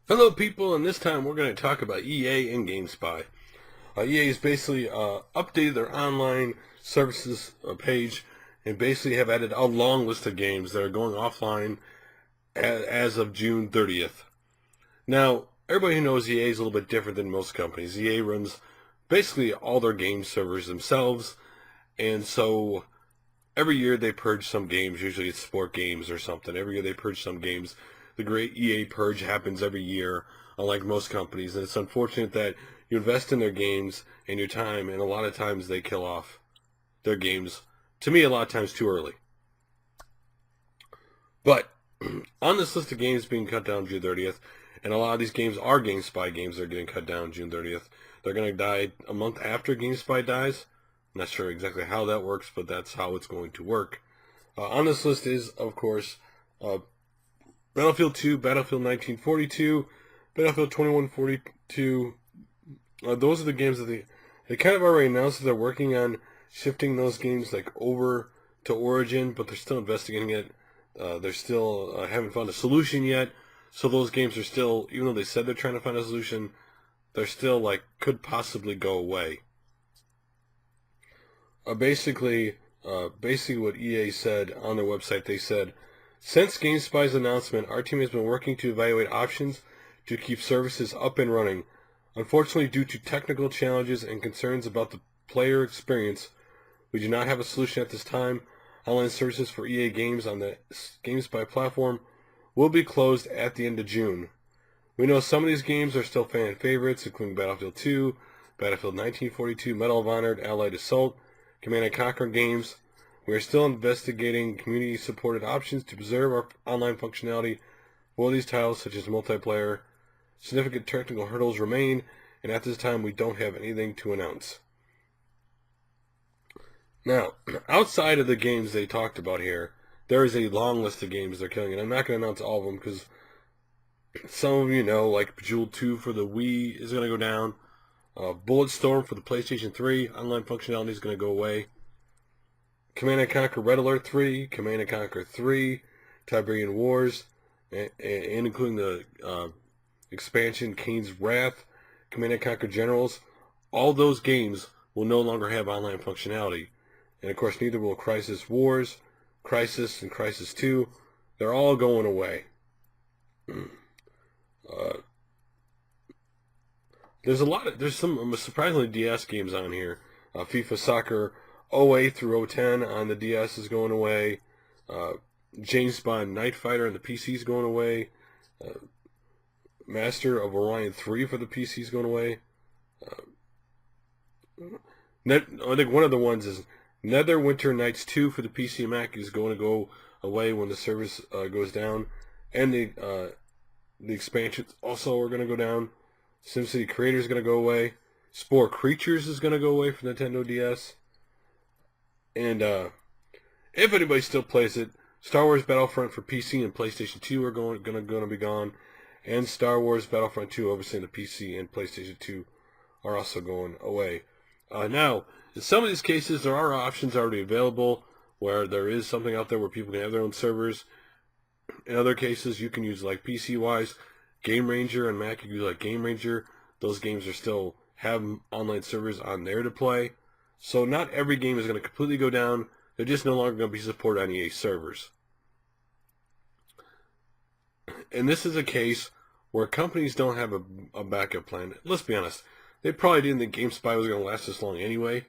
Hello people, and this time we're going to talk about EA and GameSpy. EA has basically updated their online services page and basically have added a long list of games that are going offline as of June 30th. Now, everybody who knows EA is a little bit different than most companies. EA runs basically all their game servers themselves, and so every year they purge some games. Usually it's sport games or something. Every year they purge some games. The great EA purge happens every year, unlike most companies, and it's unfortunate that you invest in their games and your time, and a lot of times they kill off their games, to me, a lot of times too early. But on this list of games being cut down June 30th, and a lot of these games are GameSpy games that are getting cut down June 30th, they're going to die a month after GameSpy dies. I'm not sure exactly how that works, but that's how it's going to work. On this list is, of course, Battlefield 2, Battlefield 1942, Battlefield 2142. Those are the games that they kind of already announced that they're working on shifting those games over to Origin, but they're still investigating it. They're still haven't found a solution yet. So those games are still, even though they said they're trying to find a solution, they're still could possibly go away. Basically what EA said on their website, they said, since GameSpy's announcement, our team has been working to evaluate options to keep services up and running. Unfortunately, due to technical challenges and concerns about the player experience, we do not have a solution at this time. Online services for EA games on the GameSpy platform will be closed at the end of June. We know some of these games are still fan favorites, including Battlefield 2, Battlefield 1942, Medal of Honor, Allied Assault, Command & Conquer games. We are still investigating community-supported options to preserve our online functionality for these titles, such as multiplayer. Significant technical hurdles remain, and at this time we don't have anything to announce. Now, outside of the games they talked about here, there is a long list of games they're killing, and I'm not going to announce all of them because some of you know, like Bejeweled 2 for the Wii is going to go down. Bulletstorm for the PlayStation 3, online functionality is going to go away. Command & Conquer Red Alert 3, Command & Conquer 3, Tiberian Wars, and including the expansion Kane's Wrath, Command & Conquer Generals. All those games will no longer have online functionality. And of course, neither will Crisis Wars, Crisis, and Crisis 2. They're all going away. There's some surprisingly DS games on here. FIFA Soccer 08 through 010 on the DS is going away. James Bond Night Fighter on the PC is going away. Master of Orion 3 for the PC is going away. I think one of the ones is Netherwinter Nights 2 for the PC and Mac is going to go away when the service goes down. And the expansions also are going to go down. SimCity Creator is going to go away. Spore Creatures is going to go away from Nintendo DS. And if anybody still plays it, Star Wars Battlefront for PC and PlayStation 2 are going to be gone. And Star Wars Battlefront 2, obviously, the PC and PlayStation 2 are also going away. Now, in some of these cases, there are options already available where there is something out there where people can have their own servers. In other cases, you can use PC-wise, Game Ranger and Mac. You can use Game Ranger. Those games are still have online servers on there to play. So not every game is going to completely go down. They're just no longer going to be supported on EA servers. And this is a case where companies don't have a backup plan. Let's be honest. They probably didn't think GameSpy was going to last this long anyway.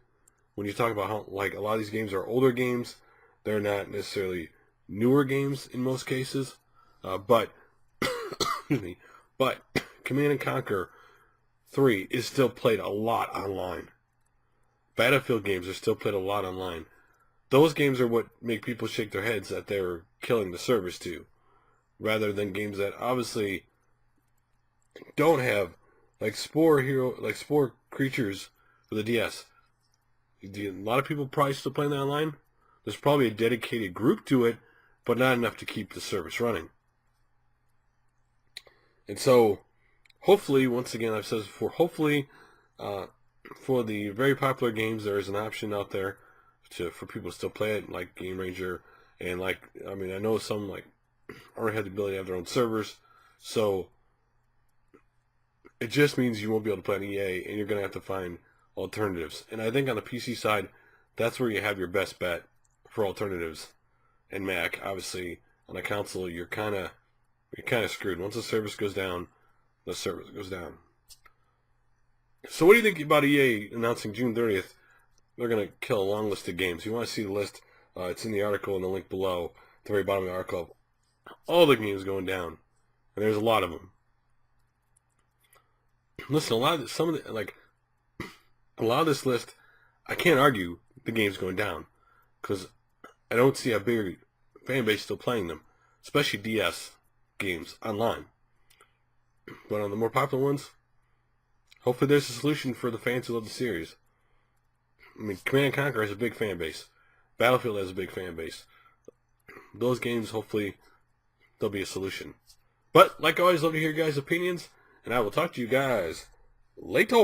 When you talk about how a lot of these games are older games, they're not necessarily newer games in most cases. But excuse me. But Command & Conquer 3 is still played a lot online. Battlefield games are still played a lot online. Those games are what make people shake their heads that they're killing the service to, rather than games that obviously don't have Spore Creatures for the DS. A lot of people probably still playing that online. There's probably a dedicated group to it, but not enough to keep the service running. And so, hopefully, once again, I've said this before, hopefully, for the very popular games, there is an option out there for people to still play it, like Game Ranger, and I know some already have the ability to have their own servers, so It just means you won't be able to play on EA, and you're going to have to find alternatives. And I think on the PC side, that's where you have your best bet for alternatives. And Mac, obviously, on a console, you're kind of screwed. Once the service goes down, the service goes down. So what do you think about EA announcing June 30th? They're going to kill a long list of games. You want to see the list? It's in the article in the link below, at the very bottom of the article. All the games going down, and there's a lot of them. Listen, a lot of this list, I can't argue the game's going down, because I don't see a big fan base still playing them, especially DS games online. But on the more popular ones, hopefully there's a solution for the fans who love the series. I mean, Command & Conquer has a big fan base. Battlefield has a big fan base. Those games, hopefully, there'll be a solution. But, like always, love to hear your guys' opinions, and I will talk to you guys later.